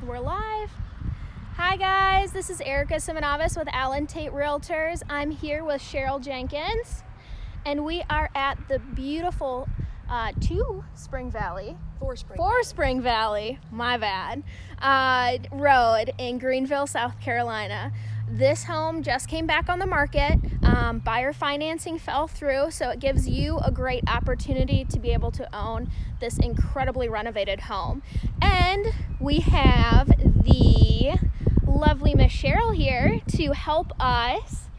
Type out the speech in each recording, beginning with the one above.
We're live. Hi guys, this is Erica Simonovis with Allen Tate Realtors. I'm here with Cheryl Jenkins, and we are at the beautiful Spring Valley, my bad, road in Greenville, South Carolina. This home just came back on the market. Buyer financing fell through, so it gives you a great opportunity to be able to own this incredibly renovated home. And we have the lovely Miss Cheryl here to help us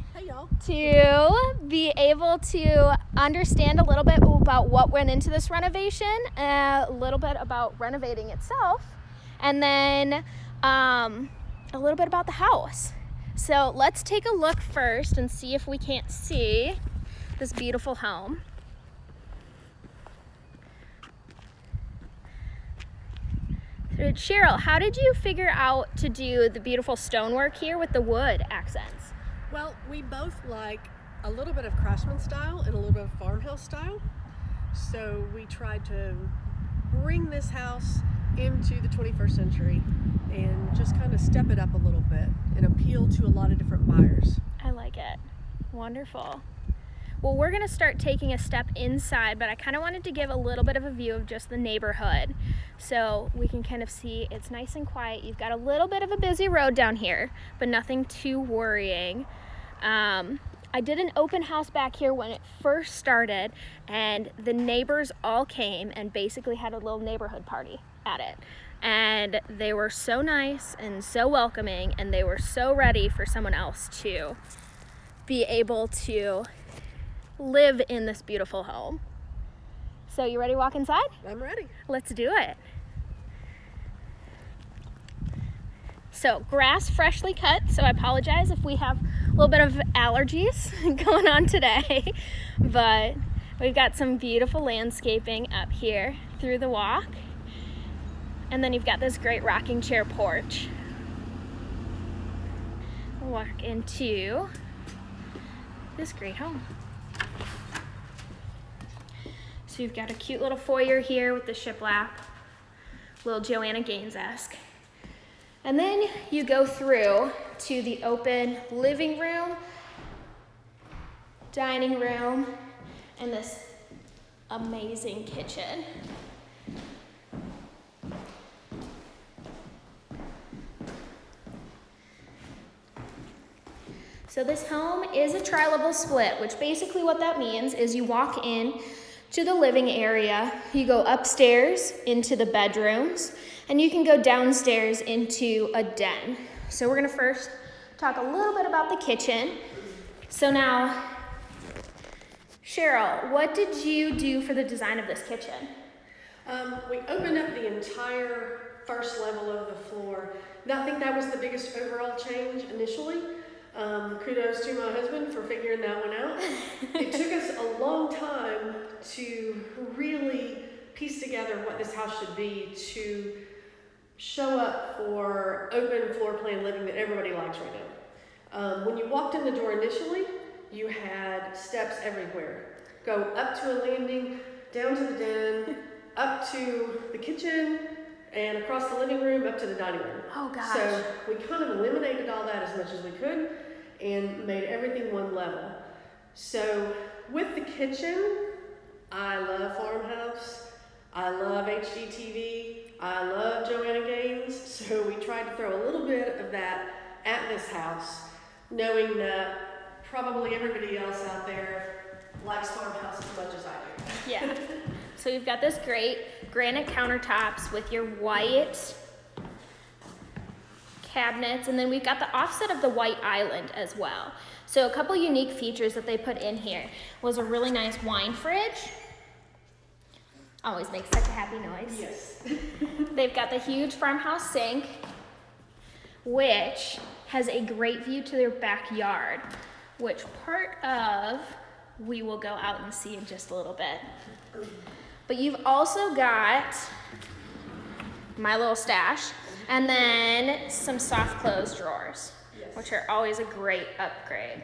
to be able to understand a little bit about what went into this renovation, a little bit about renovating itself, and then a little bit about the house. So let's take a look first and see if we can't see this beautiful home. So Cheryl, how did you figure out to do the beautiful stonework here with the wood accents? Well, we both like a little bit of craftsman style and a little bit of farmhouse style. So we tried to bring this house into the 21st century and just kind of step it up a little bit and appeal to a lot of different buyers. I like it. Wonderful. Well, we're going to start taking a step inside, but I kind of wanted to give a little bit of a view of just the neighborhood so we can kind of see it's nice and quiet. You've got a little bit of a busy road down here, but nothing too worrying. I did an open house back here when it first started, and the neighbors all came and basically had a little neighborhood party at it. And they were so nice and so welcoming, and they were so ready for someone else to be able to live in this beautiful home. So you ready to walk inside? I'm ready. Let's do it. So grass freshly cut, so I apologize if we have a little bit of allergies going on today, but we've got some beautiful landscaping up here through the walk. And then you've got this great rocking chair porch. We'll walk into this great home. So you've got a cute little foyer here with the shiplap, little Joanna Gaines-esque. And then you go through to the open living room, dining room, and this amazing kitchen. So this home is a tri-level split, which basically what that means is you walk in to the living area, you go upstairs into the bedrooms, and you can go downstairs into a den. So we're gonna first talk a little bit about the kitchen. So now, Cheryl, what did you do for the design of this kitchen? We opened up the entire first level of the floor. I think that was the biggest overall change initially. Kudos to my husband for figuring that one out. It took us a long time to really piece together what this house should be to show up for open floor plan living that everybody likes right now. When you walked in the door initially, you had steps everywhere. Go up to a landing, down to the den, up to the kitchen, and across the living room up to the dining room. Oh gosh. So we kind of eliminated all that as much as we could and made everything one level. So with the kitchen, I love Farmhouse, I love HGTV, I love Joanna Gaines, so we tried to throw a little bit of that at this house, knowing that probably everybody else out there likes Farmhouse as much as I do. Yeah. So you've got this great granite countertops with your white cabinets, and then we've got the offset of the white island as well. So a couple unique features that they put in here was a really nice wine fridge. Always makes such a happy noise. Yes. They've got the huge farmhouse sink, which has a great view to their backyard, which part of we will go out and see in just a little bit. But you've also got my little stash, and then some soft close drawers, Yes. which are always a great upgrade.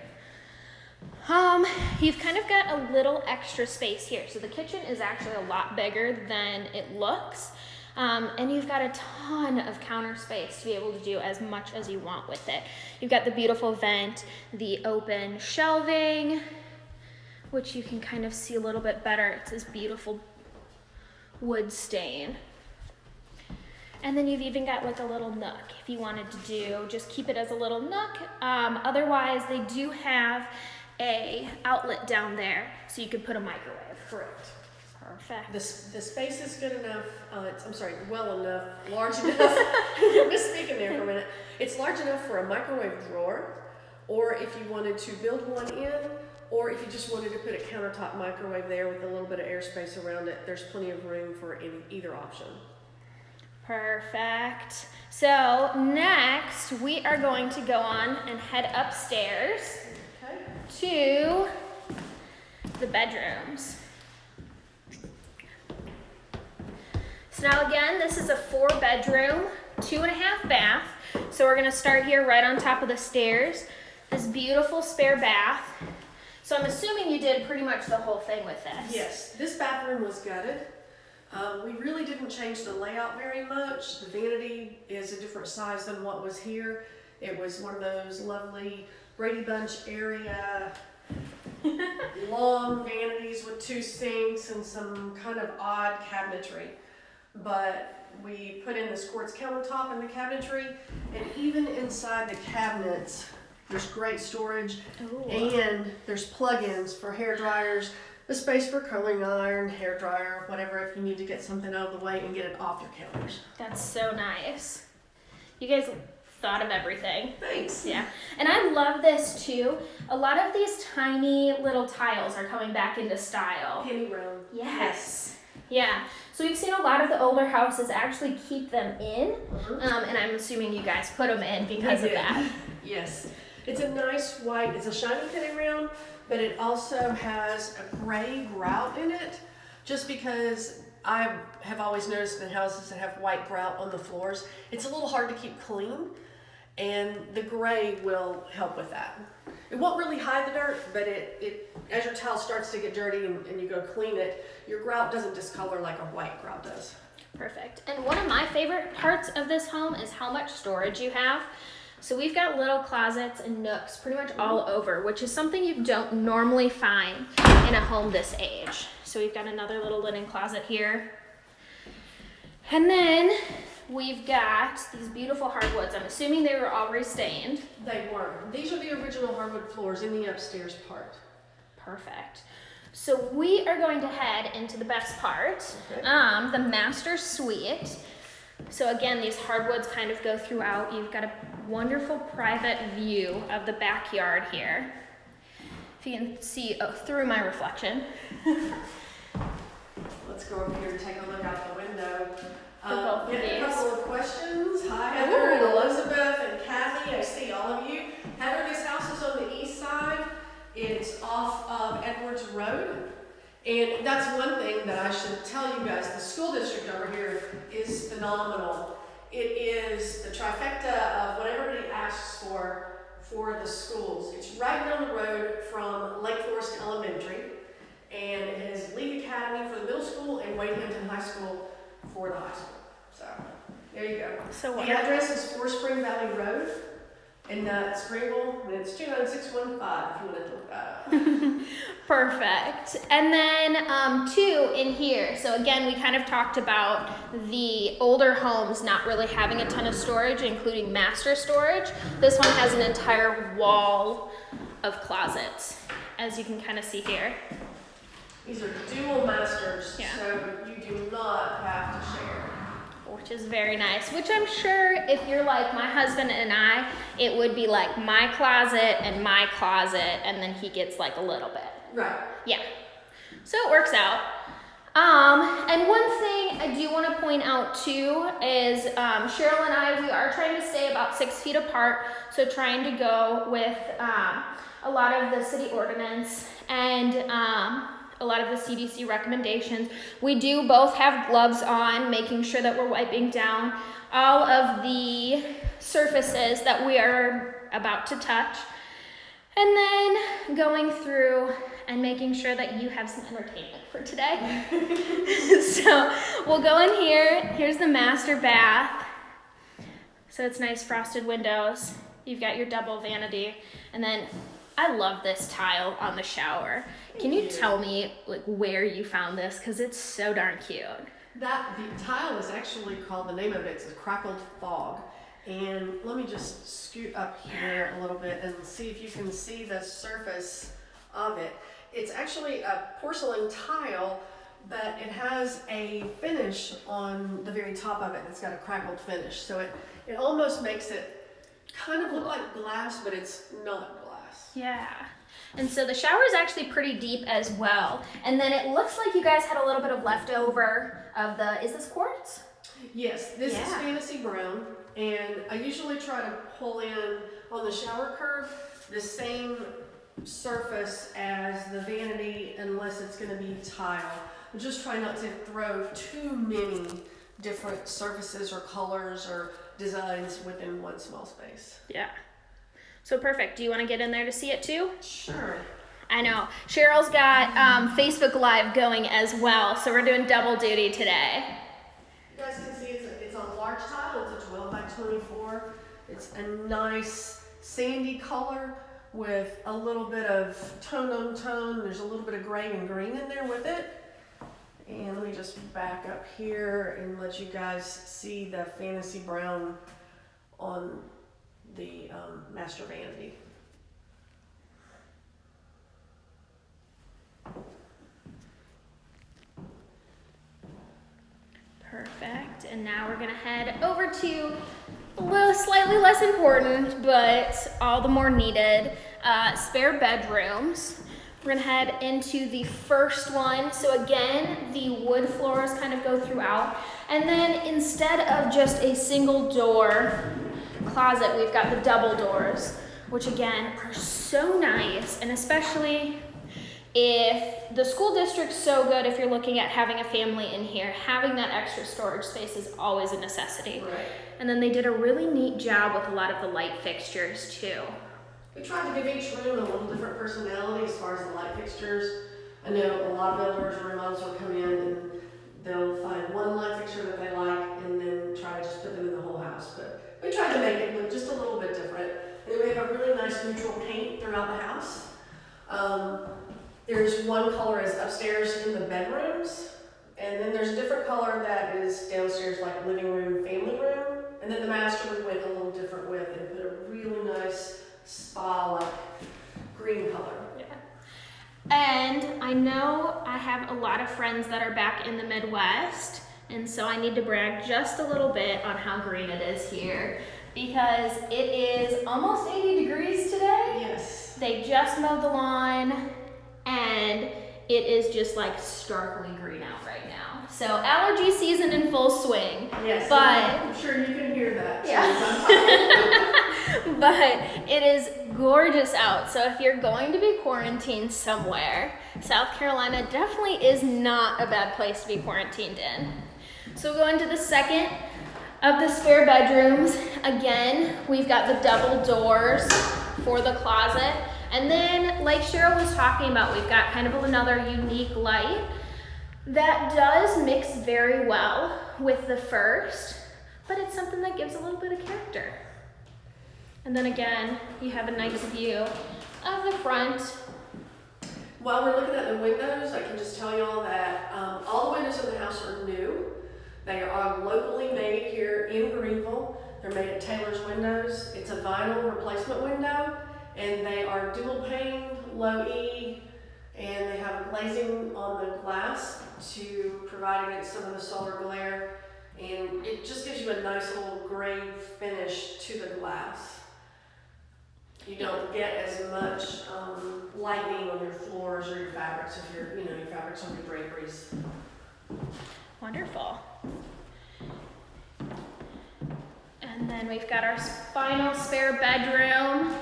You've kind of got a little extra space here. So the kitchen is actually a lot bigger than it looks. And you've got a ton of counter space to be able to do as much as you want with it. You've got the beautiful vent, the open shelving, which you can kind of see a little bit better. It's this beautiful wood stain. And then you've even got like a little nook if you wanted to just keep it as a little nook. Otherwise, they do have a outlet down there, so you could put a microwave. Correct. Perfect. The space is good enough, well enough, large enough. I'm misspeaking there for a minute. It's large enough for a microwave drawer, or if you wanted to build one in, or if you just wanted to put a countertop microwave there with a little bit of airspace around it, there's plenty of room for either option. Perfect. So next we are going to go on and head upstairs to the bedrooms. So now again, this is a 4-bedroom, 2.5 bath. So we're gonna start here right on top of the stairs. This beautiful spare bath. So I'm assuming you did pretty much the whole thing with this. Yes, this bathroom was gutted. We really didn't change the layout very much. The vanity is a different size than what was here. It was one of those lovely Brady Bunch area long vanities with 2 sinks and some kind of odd cabinetry. But we put in this quartz countertop in the cabinetry, and even inside the cabinets, there's great storage. Ooh. And there's plug-ins for hair dryers, the space for curling iron, hair dryer, whatever, if you need to get something out of the way and get it off your counters. That's so nice. You guys thought of everything. Thanks. Yeah. And I love this too. A lot of these tiny little tiles are coming back into style. Penny round. Yes. Yeah. So we've seen a lot of the older houses actually keep them in, and I'm assuming you guys put them in because of that. Yes. It's a nice white, it's a shiny penny round, but it also has a gray grout in it, just because I have always noticed in houses that have white grout on the floors, it's a little hard to keep clean, and the gray will help with that. It won't really hide the dirt, but it as your tile starts to get dirty and you go clean it, your grout doesn't discolor like a white grout does. Perfect. And one of my favorite parts of this home is how much storage you have. So we've got little closets and nooks pretty much all over, which is something you don't normally find in a home this age. So we've got another little linen closet here. And then we've got these beautiful hardwoods. I'm assuming they were all restained. They were. These are the original hardwood floors in the upstairs part. Perfect. So we are going to head into the best part, the master suite. So again, these hardwoods kind of go throughout. You've got a wonderful private view of the backyard here. If you can see through my reflection. Let's go over here and take a look out the window. Both Get a of couple of questions. Hi, Heather and Elizabeth and Kathy. I see all of you. Heather, this house is on the east side. It's off of Edwards Road. And that's one thing that I should tell you guys. The school district over here is phenomenal. It is the trifecta of what everybody asks for the schools. It's right down the road from Lake Forest Elementary, and it is League Academy for the middle school and Wade Hampton High School for the high school. So there you go. So the address is 4 Spring Valley Road, and it's Greenville, and it's 29615 if you want to look that up. Perfect. And then 2 in here. So again, we kind of talked about the older homes not really having a ton of storage, including master storage. This one has an entire wall of closets, as you can kind of see here. These are dual masters, Yeah. so you do not have to share. Which is very nice, which I'm sure if you're like my husband and I, it would be like my closet, and then he gets like a little bit. Right. Yeah. So it works out. And one thing I do want to point out too is Cheryl and I, we are trying to stay about 6 feet apart. So trying to go with a lot of the city ordinance and a lot of the CDC recommendations. We do both have gloves on, making sure that we're wiping down all of the surfaces that we are about to touch. And then going through and making sure that you have some entertainment for today. So we'll go in here. Here's the master bath. So it's nice frosted windows. You've got your double vanity. And then I love this tile on the shower. Can you tell me like where you found this? Because it's so darn cute. The tile is actually called, the name of it is Crackled Fog. And let me just scoot up here a little bit and see if you can see the surface of it. It's actually a porcelain tile, but it has a finish on the very top of it. It's got a crackled finish. So it almost makes it kind of look like glass, but it's not glass. Yeah. And so the shower is actually pretty deep as well. And then it looks like you guys had a little bit of leftover of is this quartz? Yes, this is Fantasy Brown. And I usually try to pull in on the shower curve the same surface as the vanity unless it's going to be tile. I'm just trying not to throw too many different surfaces or colors or designs within one small space. Yeah. So perfect. Do you want to get in there to see it too? Sure. I know. Cheryl's got Facebook Live going as well, so we're doing double duty today. You guys can see it's a large tile. It's a 12 by 24. It's a nice sandy color with a little bit of tone on tone. There's a little bit of gray and green in there with it. And let me just back up here and let you guys see the Fantasy Brown on the master vanity. Perfect. And now we're gonna head over to slightly less important, but all the more needed, spare bedrooms. We're gonna head into the first one. So again, the wood floors kind of go throughout. And then instead of just a single door closet, we've got the double doors, which again are so nice. And especially if the school district's so good, if you're looking at having a family in here, having that extra storage space is always a necessity. Right. And then they did a really neat job with a lot of the light fixtures too. We tried to give each room a little different personality as far as the light fixtures. I know a lot of builders or remodels will come in and they'll find one light fixture that they like and then try to just put them in the whole house. But we tried to make it look just a little bit different. And then we have a really nice neutral paint throughout the house. There's one color is upstairs in the bedrooms, and then there's a different color that is downstairs, like living room, family room. And then the master we went a little different with and put a really nice spa-like green color. Yeah. And I know I have a lot of friends that are back in the Midwest, and so I need to brag just a little bit on how green it is here, because it is almost 80 degrees today. Yes. They just mowed the lawn, and it is just like starkly green out right now. So allergy season in full swing. Yes, but I'm sure you can hear that. Yeah. But it is gorgeous out. So if you're going to be quarantined somewhere, South Carolina definitely is not a bad place to be quarantined in. So we'll go into the second of the spare bedrooms. Again, we've got the double doors for the closet. And then, like Cheryl was talking about, we've got kind of another unique light that does mix very well with the first, but it's something that gives a little bit of character. And then again, you have a nice view of the front. While we're looking at the windows, I can just tell you all that all the windows in the house are new. They are locally made here in Greenville. They're made at Taylor's Windows. It's a vinyl replacement window, and they are dual pane, low E, and they have glazing on the glass to provide against some of the solar glare. And it just gives you a nice little gray finish to the glass. You don't get as much lightning on your floors or your fabrics if your fabrics on your draperies. Wonderful. And then we've got our final spare bedroom.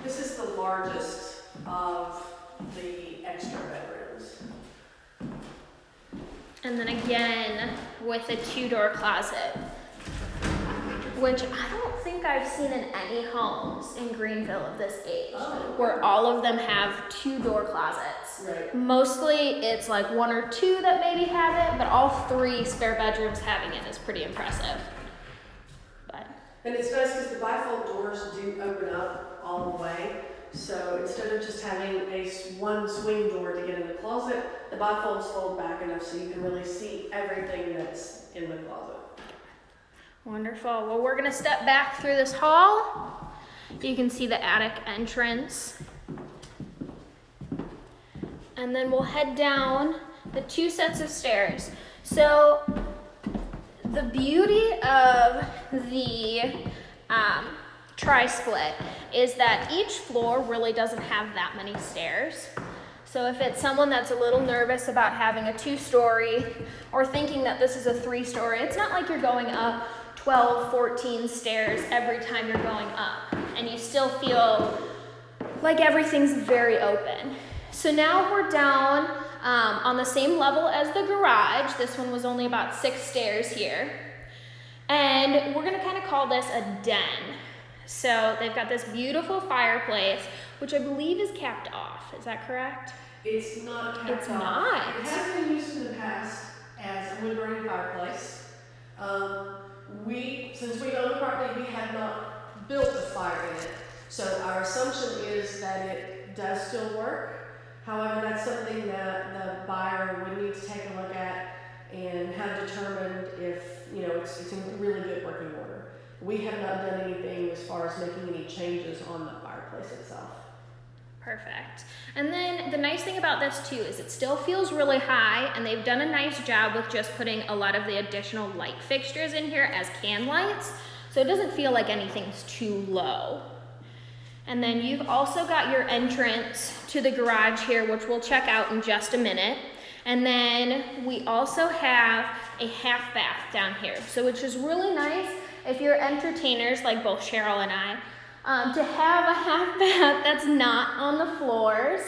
This is the largest of the extra bedrooms. And then again, with a 2-door closet. which I don't think I've seen in any homes in Greenville of this age, Oh. where all of them have 2-door closets. Right. Mostly it's like 1 or 2 that maybe have it, but all 3 spare bedrooms having it is pretty impressive. But And it's nice because the bifold doors do open up all the way. So instead of just having one swing door to get in the closet, the bifolds fold back enough so you can really see everything that's in the closet. wonderful. Well, we're gonna step back through this hall. You can see the attic entrance. And then we'll head down the 2 sets of stairs. So the beauty of the tri-split is that each floor really doesn't have that many stairs. So if it's someone that's a little nervous about having a 2-story or thinking that this is a 3-story, it's not like you're going up 12, 14 stairs every time you're going up, and you still feel like everything's very open. So now we're down on the same level as the garage. This one was only about 6 stairs here. And we're gonna kind of call this a den. So they've got this beautiful fireplace, which I believe is capped off. Is that correct? It's not capped It's off. not. It has been used in the past as a wood-burning fireplace. Since we own the property, we have not built a fire in it. So our assumption is that it does still work. However, that's something that the buyer would need to take a look at and have determined if, it's in really good working order. We have not done anything as far as making any changes on the fireplace itself. Perfect. And then the nice thing about this too is it still feels really high, and they've done a nice job with just putting a lot of the additional light fixtures in here as can lights, so it doesn't feel like anything's too low. And then you've also got your entrance to the garage here, which we'll check out in just a minute. And then we also have a half bath down here, so which is really nice if you're entertainers like both Cheryl and I, to have a half bath that's not on the floors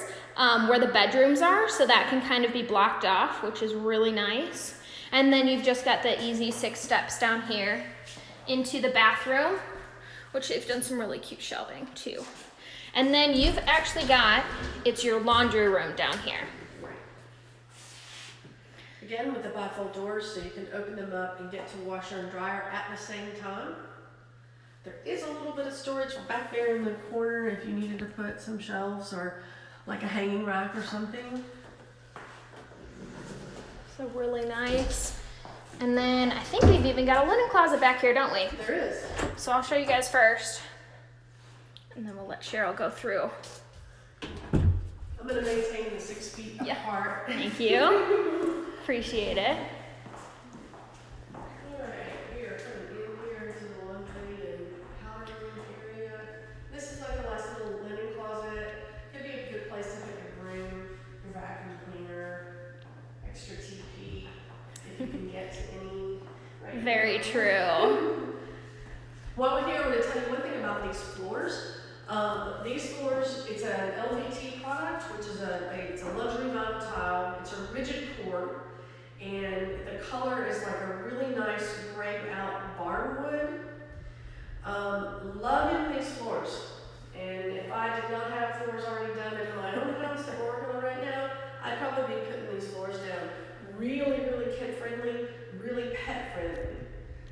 where the bedrooms are, so that can kind of be blocked off, which is really nice. And then you've just got the easy 6 steps down here into the bathroom, which they've done some really cute shelving too. And then you've actually got, it's your laundry room down here. Again, with the bifold doors, so you can open them up and get to washer and dryer at the same time. There is a little bit of storage back there in the corner if you needed to put some shelves or like a hanging rack or something. So really nice. And then I think we've even got a linen closet back here, don't we? There is. So I'll show you guys first, and then we'll let Cheryl go through. I'm going to maintain the 6 feet apart. Thank you. Appreciate it. Alright, we are coming in here into the laundry and powder room area. This is like a nice little linen closet. Could be a good place to put your broom, your vacuum cleaner, extra TP, if you can get to any. Right Very now. true. While we're here, I'm going to tell you one thing about these floors. These floors, it's an LVT product, which is it's a luxury vinyl tile. It's a rigid core. And the color is like a really nice grayed out barnwood. Loving these floors. And if I did not have floors already done in my own house that we're working on right now, I'd probably be putting these floors down. Really, really kid friendly, really pet friendly.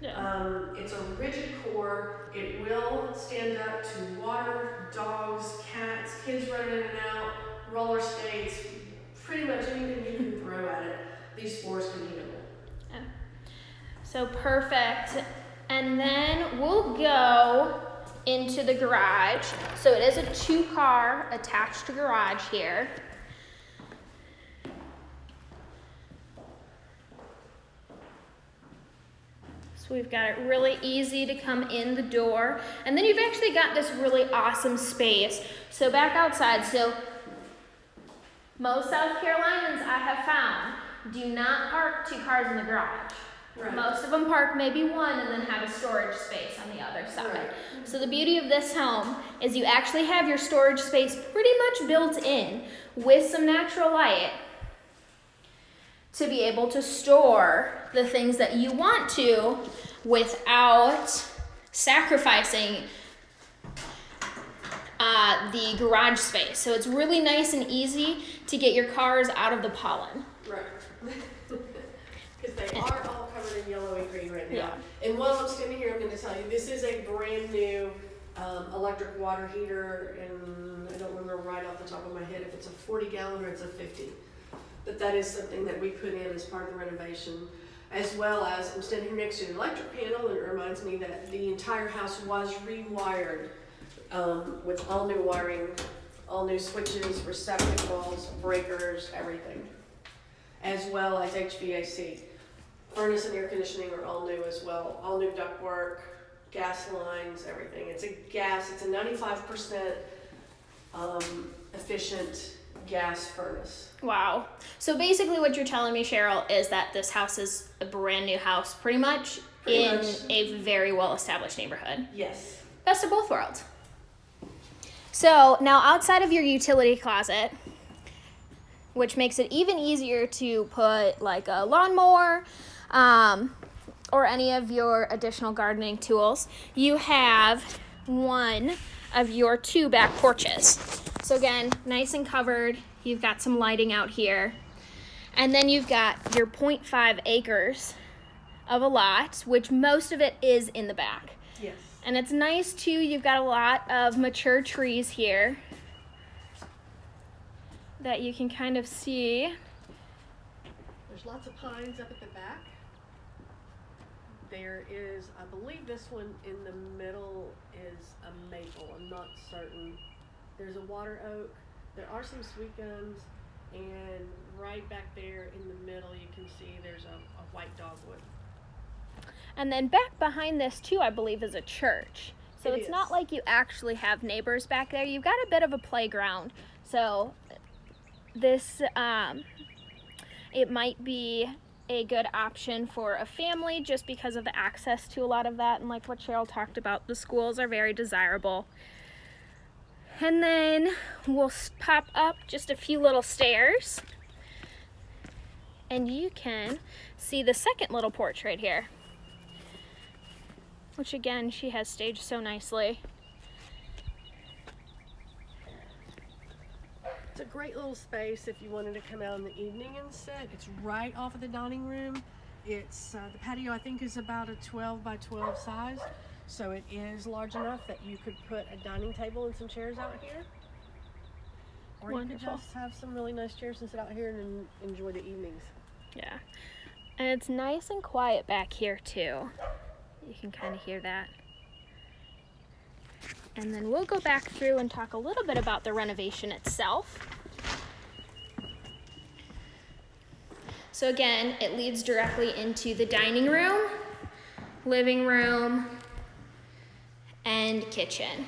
Yeah. It's a rigid core. It will stand up to water, dogs, cats, kids running in and out, roller skates, pretty much anything you can throw at it. These floors can handle. Yeah. So perfect. And then we'll go into the garage. So it is a 2-car attached garage here. So we've got it really easy to come in the door. And then you've actually got this really awesome space. So back outside, so most South Carolinians I have found do not park 2 cars in the garage. Right. Most of them park maybe 1 and then have a storage space on the other side. Right. So the beauty of this home is you actually have your storage space pretty much built in with some natural light to be able to store the things that you want to without sacrificing the garage space. So it's really nice and easy to get your cars out of the pollen. Right. Because they are all covered in yellow and green right now. Yeah. And while I'm standing here, I'm going to tell you, this is a brand new electric water heater, and I don't remember right off the top of my head if it's a 40 gallon or it's a 50. But that is something that we put in as part of the renovation, as well as I'm standing here next to an electric panel, and it reminds me that the entire house was rewired with all new wiring, all new switches, receptacles, breakers, everything, as well as HVAC. Furnace and air conditioning are all new as well, all new ductwork, gas lines, everything. It's a 95% efficient gas furnace. Wow. So basically what you're telling me, Cheryl, is that this house is a brand new house, pretty much in a very well-established neighborhood. Yes. Best of both worlds. So now outside of your utility closet, which makes it even easier to put like a lawnmower or any of your additional gardening tools, you have one of your 2 back porches. So again, nice and covered. You've got some lighting out here. And then you've got your 0.5 acres of a lot, which most of it is in the back. Yes. And it's nice too, you've got a lot of mature trees here that you can kind of see. There's lots of pines up at the back. There is, I believe this one in the middle is a maple. I'm not certain. There's a water oak. There are some sweet gums. And right back there in the middle, you can see there's a white dogwood. And then back behind this too, I believe, is a church. So it's not like you actually have neighbors back there. You've got a bit of a playground. So this, it might be a good option for a family just because of the access to a lot of that. And like what Cheryl talked about, the schools are very desirable. And then we'll pop up just a few little stairs. And you can see the second little porch right here, which again, she has staged so nicely. It's a great little space if you wanted to come out in the evening and sit. It's right off of the dining room. It's the patio, I think, is about a 12 by 12 size. So it is large enough that you could put a dining table and some chairs out here. Or Wonderful. you could just have some really nice chairs and sit out here and enjoy the evenings. Yeah. And it's nice and quiet back here too. You can kind of hear that. And then we'll go back through and talk a little bit about the renovation itself. So again, it leads directly into the dining room, living room, and kitchen.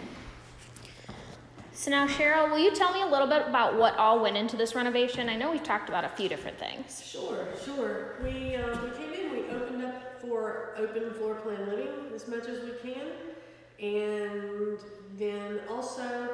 So now, Cheryl, will you tell me a little bit about what all went into this renovation? I know we've talked about a few different things. Sure. We came in, we opened up for open floor plan living as much as we can. And then also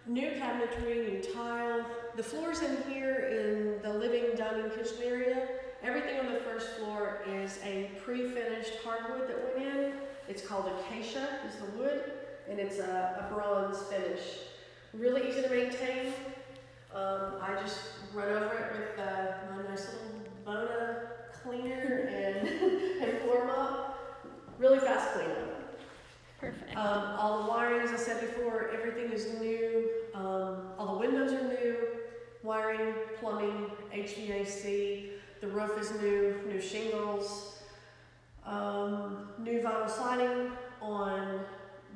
new cabinetry, new tile. The floors in here in the living, dining, kitchen area, everything on the first floor is a pre-finished hardwood that went in. It's called acacia, is the wood, and it's a bronze finish. Really easy to maintain. I just run over it with my nice little Bona cleaner and floor mop. Really fast cleanup. Perfect. All the wiring, as I said before, everything is new. All the windows are new. Wiring, plumbing, HVAC. The roof is new shingles. New vinyl siding on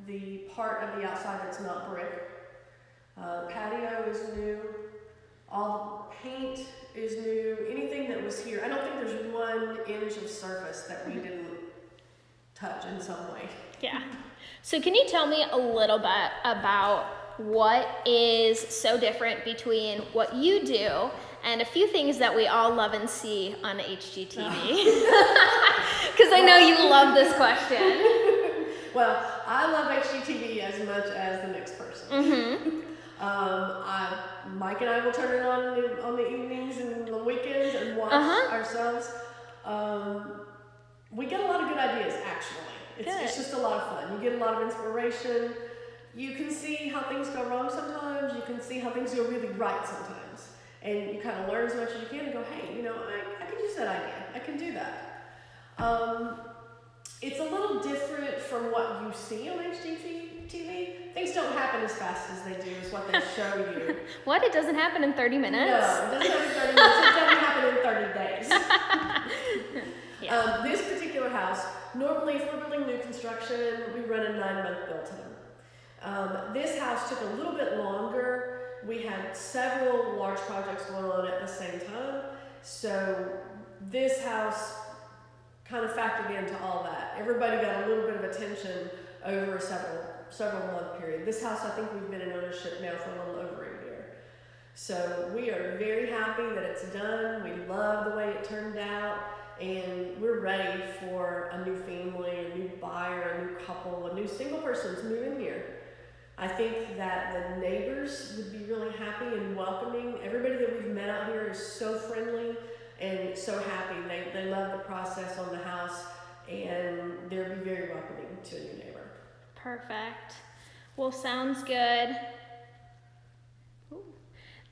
the part of the outside that's not brick. Patio is new. All the paint is new. Anything that was here, I don't think there's 1 inch of surface that we didn't touch in some way. Yeah. So can you tell me a little bit about what is so different between what you do and a few things that we all love and see on HGTV? Because I know you love this question. Well, I love HGTV as much as the next person. Mm-hmm. Mike and I will turn it on the evenings and the weekends and watch ourselves. We get a lot of good ideas, actually. It's just a lot of fun. You get a lot of inspiration. You can see how things go wrong sometimes. You can see how things go really right sometimes. And you kind of learn as much as you can and go, hey, you know, I can use that idea. I can do that. It's a little different from what you see on HGTV. Things don't happen as fast as they do is what they show you. What? It doesn't happen in 30 minutes? No, it doesn't happen in 30 minutes. It doesn't happen in 30 days. Yeah. This particular house, normally if we're building new construction, we run a 9-month build time. This house took a little bit longer. We had several large projects going on at the same time. So this house kind of factored into all that. Everybody got a little bit of attention over a several month period. This house, I think we've been in ownership now for a little over a year. So we are very happy that it's done. We love the way it turned out, and we're ready for a new family, a new buyer, a new couple, a new single person to move in here. I think that the neighbors would be really happy and welcoming. Everybody that we've met out here is so friendly and so happy. They love the process on the house, and they'll be very welcoming to a new neighbor. Perfect. Well, sounds good.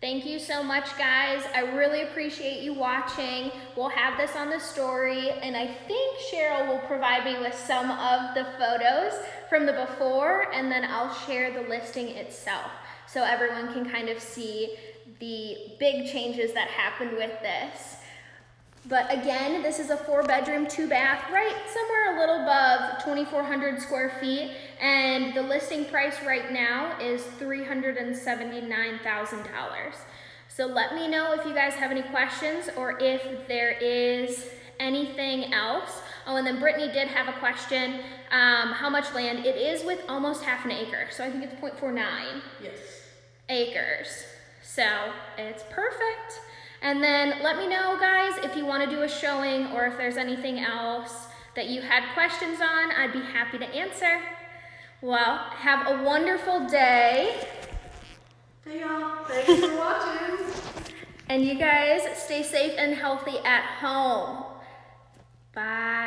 Thank you so much, guys. I really appreciate you watching. We'll have this on the story, and I think Cheryl will provide me with some of the photos from the before, and then I'll share the listing itself so everyone can kind of see the big changes that happened with this. But again, this is a 4-bedroom, 2-bath, right somewhere a little above 2,400 square feet, and the listing price right now is $379,000. So let me know if you guys have any questions or if there is anything else. Oh, and then Brittany did have a question. How much land? It is with almost half an acre, so I think it's 0.49 acres. So it's perfect. And then let me know, guys, if you want to do a showing or if there's anything else that you had questions on. I'd be happy to answer. Well, have a wonderful day. Hey, y'all. Thanks for watching. And you guys stay safe and healthy at home. Bye.